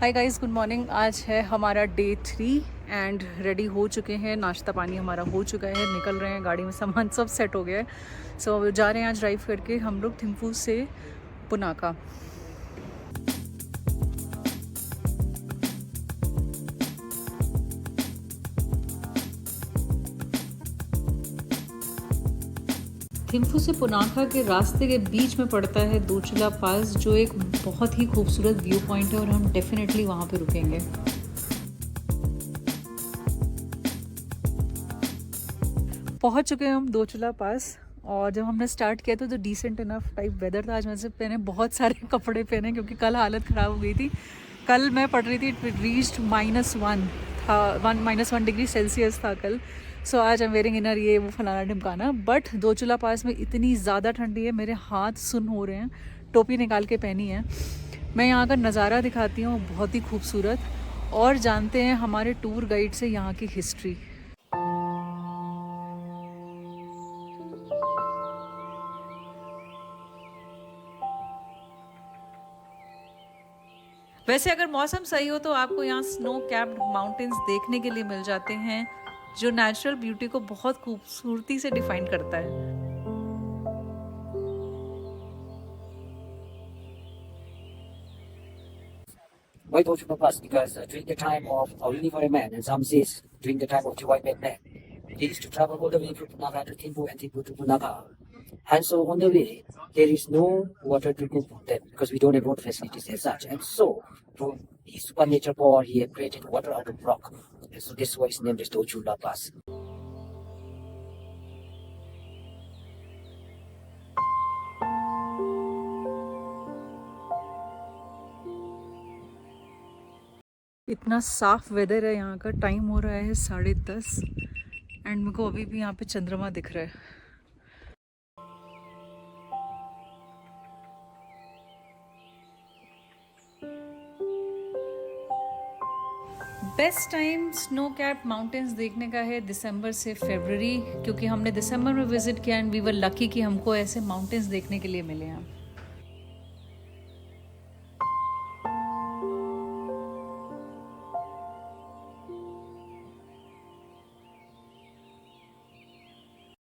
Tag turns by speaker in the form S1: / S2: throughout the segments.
S1: Hi guys, good morning. आज है हमारा डे 3 एंड रेडी हो चुके हैं। नाश्ता पानी हमारा हो चुका है, निकल रहे हैं, गाड़ी में सामान सब सेट हो गया है। सो जा रहे हैं आज ड्राइव करके हम लोग थिम्फू से पुनाका। थिम्फू से पुनाका के रास्ते के बीच में पड़ता है दोचुला पास, जो एक बहुत ही खूबसूरत व्यू पॉइंट है और हम डेफिनेटली वहाँ पे रुकेंगे। पहुँच चुके हैं हम दोचुला पास और जब हमने स्टार्ट किया था तो डिसेंट इनफ टाइप वेदर था। आज मैंने पहने बहुत सारे कपड़े पहने क्योंकि कल हालत ख़राब हो गई थी। कल मैं पढ़ रही थी इट रीच्ड -1 था, -1 डिग्री सेल्सियस था कल। सो आज आई एम वेयरिंग इनर, ये वो फलाना ढिमकाना। बट दोचुला पास में इतनी ज़्यादा ठंडी है, मेरे हाथ सुन्न हो रहे हैं। टोपी निकाल के पहनी है। मैं यहाँ का नज़ारा दिखाती हूँ, बहुत ही खूबसूरत। और जानते हैं हमारे टूर गाइड से यहाँ की हिस्ट्री। वैसे अगर मौसम सही हो तो आपको यहाँ स्नो कैप्ड माउंटेन्स देखने के लिए मिल जाते हैं, जो नेचुरल ब्यूटी को बहुत खूबसूरती से डिफाइन करता है।
S2: Why Dochula Pass? Because during the time of Oliveri man, and some says during the time of the white man, they used to travel all the way from Punaka to Thimphu and Thimphu to Punaka. And so on the way, there is no water to cook for them because we don't have water facilities as such. And so, from his supernatural power, he had created water out of rock. And so this is why it's named as Dochula Pass.
S1: इतना साफ weather है यहाँ का। Time हो रहा है 10:30 and मेरे को अभी भी यहाँ पे चंद्रमा दिख रहा है। Best time snow cap mountains देखने का है दिसंबर से फरवरी, क्योंकि हमने दिसंबर में विजिट किया एंड वी वर लकी कि हमको ऐसे माउंटेन्स देखने के लिए मिले हैं।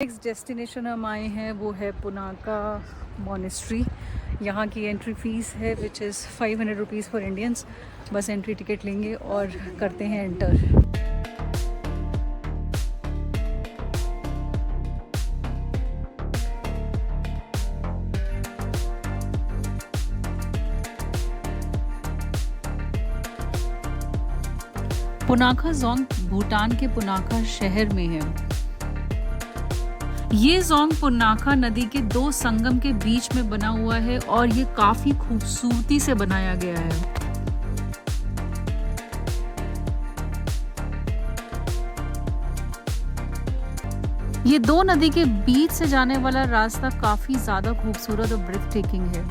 S1: नेक्स्ट डेस्टिनेशन हम आए हैं वो है पुनाका मॉनेस्ट्री। यहाँ की एंट्री फीस है which is 500 rupees for Indians. बस एंट्री टिकट लेंगे और करते हैं एंटर। पुनाका जोंग भूटान के पुनाका शहर में है। ये जोंग पुनाका नदी के 2 संगम के बीच में बना हुआ है और ये काफी खूबसूरती से बनाया गया है। ये 2 नदी के बीच से जाने वाला रास्ता काफी ज्यादा खूबसूरत और ब्रेथ टेकिंग है।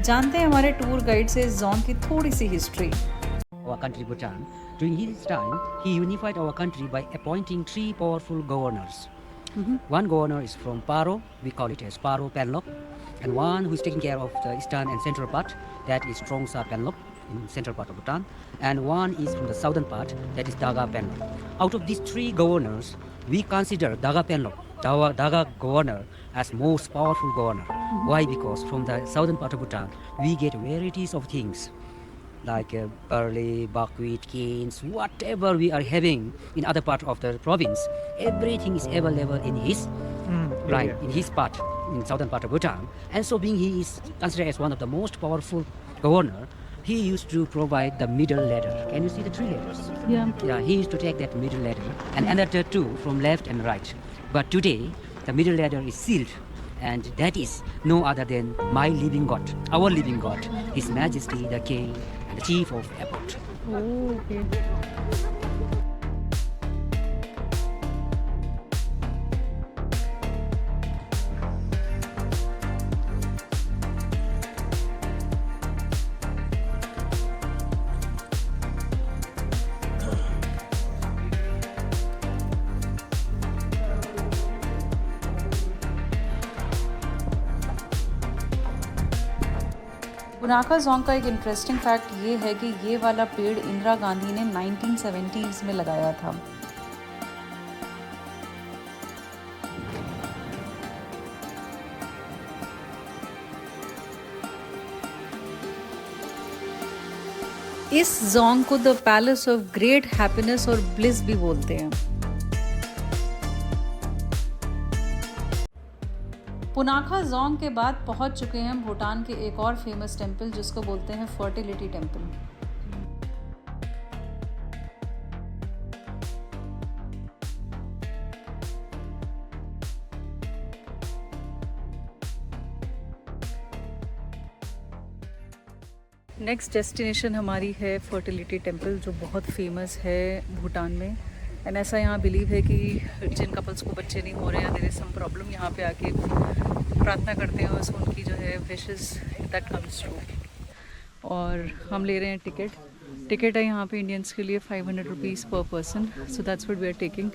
S1: जानते हैं हमारे टूर गाइड से जोंग की थोड़ी सी history.
S2: Our country Bhutan. During his time, he unified our country by appointing 3 powerful governors. One governor is from Paro, we call it as Paro Penlop, and one who is taking care of the eastern and central part, that is Trongsa Penlop in central part of Bhutan, and one is from the southern part, that is Daga Penlop. Out of these 3 governors, we consider Daga Penlop, Daga governor, as most powerful governor. Why? Because from the southern part of Bhutan, we get varieties of things like barley, buckwheat, canes, whatever we are having in other part of the province, everything is available in his in his part, in southern part of Bhutan. And so being he is considered as one of the most powerful governor, he used to provide the middle ladder. Can you see the 3 ladders? Yeah, he used to take that middle ladder and another 2 from left and right. But today, the middle ladder is sealed. And that is no other than my living God, our living God, His Majesty, the King, and the Chief of Airport.
S1: Oh, okay. Punakha Jong का एक interesting fact ये है कि ये वाला पेड़ इंदिरा गांधी ने 1970s में लगाया था। इस जोंग को the palace of great happiness और ब्लिस भी बोलते हैं। पुनाखा जोंग के बाद पहुंच चुके हैं हम भूटान के एक और फेमस टेम्पल जिसको बोलते हैं फर्टिलिटी टेम्पल। नेक्स्ट डेस्टिनेशन हमारी है फर्टिलिटी टेम्पल जो बहुत फेमस है भूटान में। एंड ऐसा यहाँ बिलीव है कि जिन कपल्स को बच्चे नहीं हो रहे हैं, देयर इज सम प्रॉब्लम, यहाँ पे आके प्रार्थना करते हैं और उनकी जो है विशेस दैट कम्स ट्रू। और हम ले रहे हैं टिकट है यहाँ पे इंडियंस के लिए 500 rupees per person, so that's what we are taking.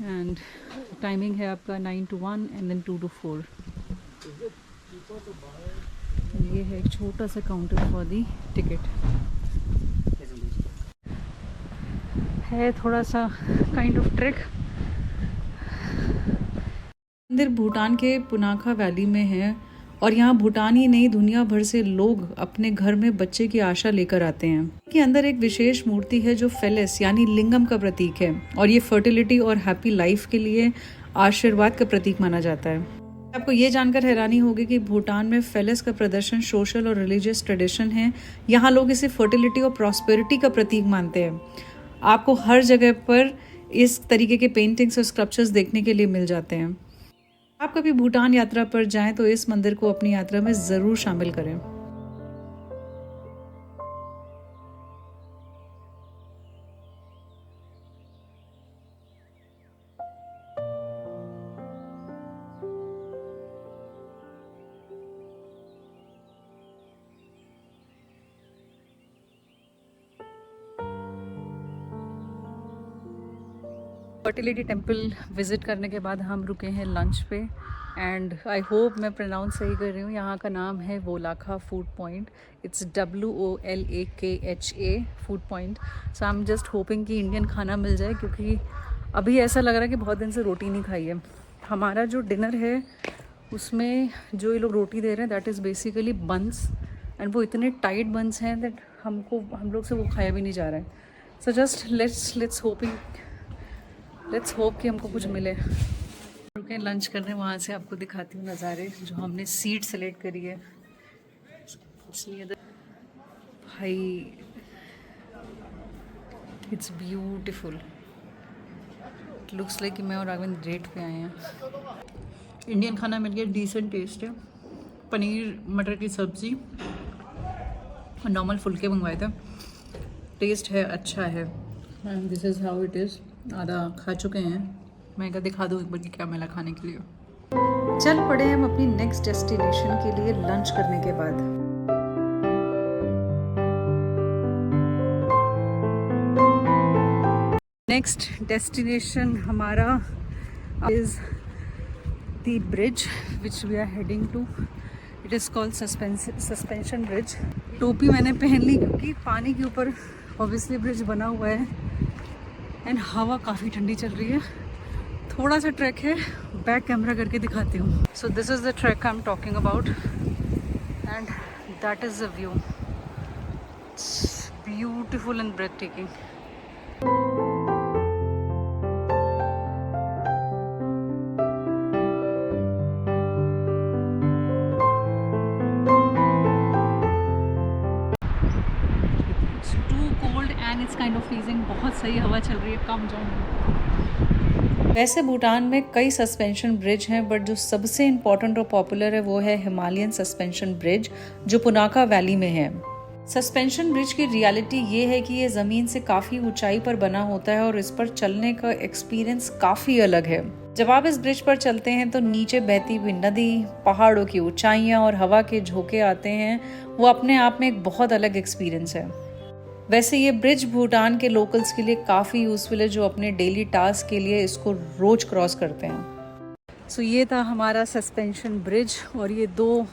S1: And timing है आपका 9 to 1 एंड देन 2 to 4। ये है एक छोटा सा काउंटर फॉर दी टिकट। है थोड़ा सा काइंड ऑफ ट्रैक। मंदिर भूटान के पुनाखा वैली में है और यहाँ भूटान ही नहीं दुनिया भर से लोग अपने घर में बच्चे की आशा लेकर आते हैं। के अंदर एक विशेष मूर्ति है जो फेलिस यानी लिंगम का प्रतीक है और ये फर्टिलिटी और हैप्पी लाइफ के लिए आशीर्वाद का प्रतीक माना जाता है। आपको ये जानकर हैरानी होगी कि भूटान में फेलिस का प्रदर्शन सोशल और रिलीजियस ट्रेडिशन है। यहाँ लोग इसे फर्टिलिटी और प्रॉस्पेरिटी का प्रतीक मानते हैं। आपको हर जगह पर इस तरीके के पेंटिंग्स और स्कल्पचर्स देखने के लिए मिल जाते हैं। आप कभी भूटान यात्रा पर जाएं तो इस मंदिर को अपनी यात्रा में ज़रूर शामिल करें। फर्टिलिटी टेम्पल विज़िट करने के बाद हम रुके हैं लंच पे एंड आई होप मैं प्रोनाउंस सही कर रही हूँ। यहाँ का नाम है Wolakha food point. It's WOLAKHA food point. So I am just hoping कि इंडियन खाना मिल जाए क्योंकि अभी ऐसा लग रहा है कि बहुत दिन से रोटी नहीं खाई है। हमारा जो डिनर है उसमें जो ये लोग रोटी दे रहे हैं that is basically buns and वो इतने टाइट बंस हैं दैट हम लोग से वो खाया भी नहीं जा रहा है। सो जस्ट लेट्स होप कि हमको कुछ मिले। रुके लंच करने, वहाँ से आपको दिखाती हूँ नज़ारे जो हमने सीट सेलेक्ट करी है। इसलिए भाई इट्स ब्यूटीफुल, लुक्स लाइक कि मैं और राघवेंद्र डेट पे आए हैं। इंडियन खाना मिल गया, डिसेंट टेस्ट है। पनीर मटर की सब्ज़ी और नॉर्मल फुलके मंगवाए थे। टेस्ट है, अच्छा है। And this is how it is. आधा खा चुके हैं। मैं क्या दिखा दूँ एक बार कि क्या मिला खाने के लिए। चल पड़े हम अपनी नेक्स्ट डेस्टिनेशन के लिए लंच करने के बाद। नेक्स्ट डेस्टिनेशन हमारा is the bridge which we are heading to. It is called suspension bridge. टोपी मैंने पहन ली क्योंकि पानी के ऊपर ऑब्वियसली ब्रिज बना हुआ है एंड हवा काफ़ी ठंडी चल रही है। थोड़ा सा ट्रैक है, बैक कैमरा करके दिखाती हूँ। So this is the track I am talking about and that is the view. It's beautiful and breathtaking. It's kind of freezing. बहुत सही हवा चल रही है, कम जाऊँ। वैसे भूटान में कई सस्पेंशन ब्रिज हैं बट जो सबसे इम्पोर्टेंट और पॉपुलर है वो है हिमालयन सस्पेंशन ब्रिज जो पुनाखा वैली में है। सस्पेंशन ब्रिज की रियलिटी ये है कि ये ज़मीन से काफ़ी ऊंचाई पर बना होता है और इस पर चलने का एक्सपीरियंस काफ़ी अलग है। जब आप इस ब्रिज पर चलते हैं तो नीचे बहती हुई नदी, पहाड़ों की ऊंचाइयां और हवा के झोंके आते हैं। वो अपने आप में एक बहुत अलग एक्सपीरियंस है। वैसे ये ब्रिज भूटान के लोकल्स के लिए काफ़ी यूजफुल है जो अपने डेली टास्क के लिए इसको रोज क्रॉस करते हैं। सो ये था हमारा सस्पेंशन ब्रिज और ये दो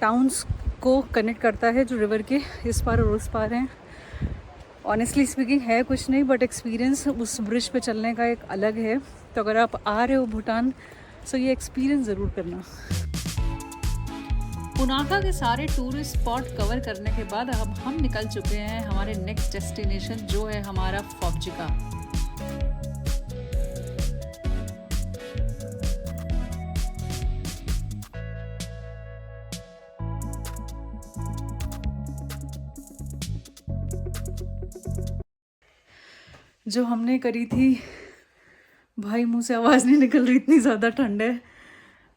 S1: टाउन्स को कनेक्ट करता है, जो रिवर के इस पार और उस पार हैं। ऑनेस्टली स्पीकिंग है कुछ नहीं, बट एक्सपीरियंस उस ब्रिज पे चलने का एक अलग है। तो अगर आप आ रहे हो भूटान, सो ये एक्सपीरियंस ज़रूर करना। पुनाखा के सारे टूरिस्ट स्पॉट कवर करने के बाद अब हम निकल चुके हैं हमारे नेक्स्ट डेस्टिनेशन, जो है हमारा फोब्जिका। जो हमने करी थी, भाई मुंह से आवाज़ नहीं निकल रही, इतनी ज़्यादा ठंड है।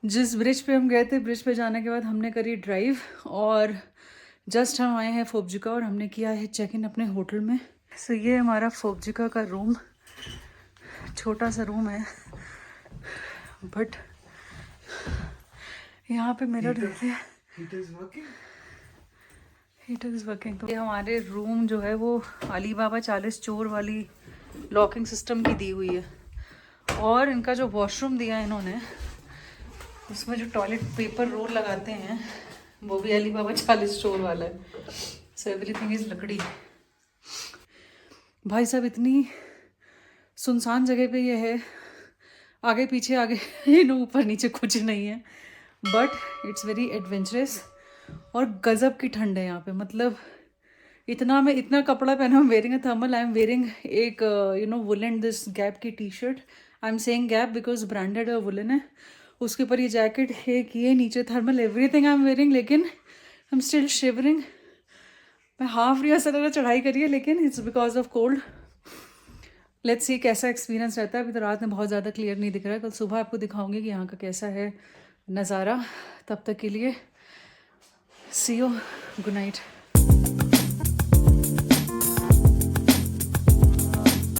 S1: जिस ब्रिज पे हम गए थे, ब्रिज पे जाने के बाद हमने करी ड्राइव, और जस्ट हम आए हैं फोब्जिका और हमने किया है चेक इन अपने होटल में। सो ये हमारा फोब्जिका का रूम, छोटा सा रूम है, बट यहाँ पे मिरर रहते हैं। Heater is working. तो ये हमारे रूम जो है वो अलीबाबा 40 चोर वाली लॉकिंग सिस्टम की दी हुई है, और इनका जो वॉशरूम दिया है इन्होंने, उसमें जो टॉयलेट पेपर रोल लगाते हैं वो भी अलीबाबा 40 चोर वाला है। सो एवरीथिंग इज़ लकड़ी। भाई साहब इतनी सुनसान जगह पे ये है, आगे पीछे आगे ऊपर नीचे कुछ नहीं है, बट इट्स वेरी एडवेंचरस और गज़ब की ठंड है यहाँ पे। मतलब मैं इतना कपड़ा पहना हूँ, wearing a thermal. I am wearing एक वुलन, दिस गैप की T shirt. I am saying gap because branded woollen है। उसके ऊपर ये जैकेट है, कि ये नीचे thermal, everything I am wearing, लेकिन आई एम स्टिल शिवरिंग। मैं हाफ रही हूँ, चढ़ाई करी है, लेकिन it's because of cold. Let's see कैसा एक्सपीरियंस रहता है। अभी तो रात में बहुत ज़्यादा क्लियर नहीं दिख रहा है, कल सुबह आपको दिखाऊंगी कि यहाँ का कैसा है नज़ारा। तब तक के लिए सी यू, गुड नाइट।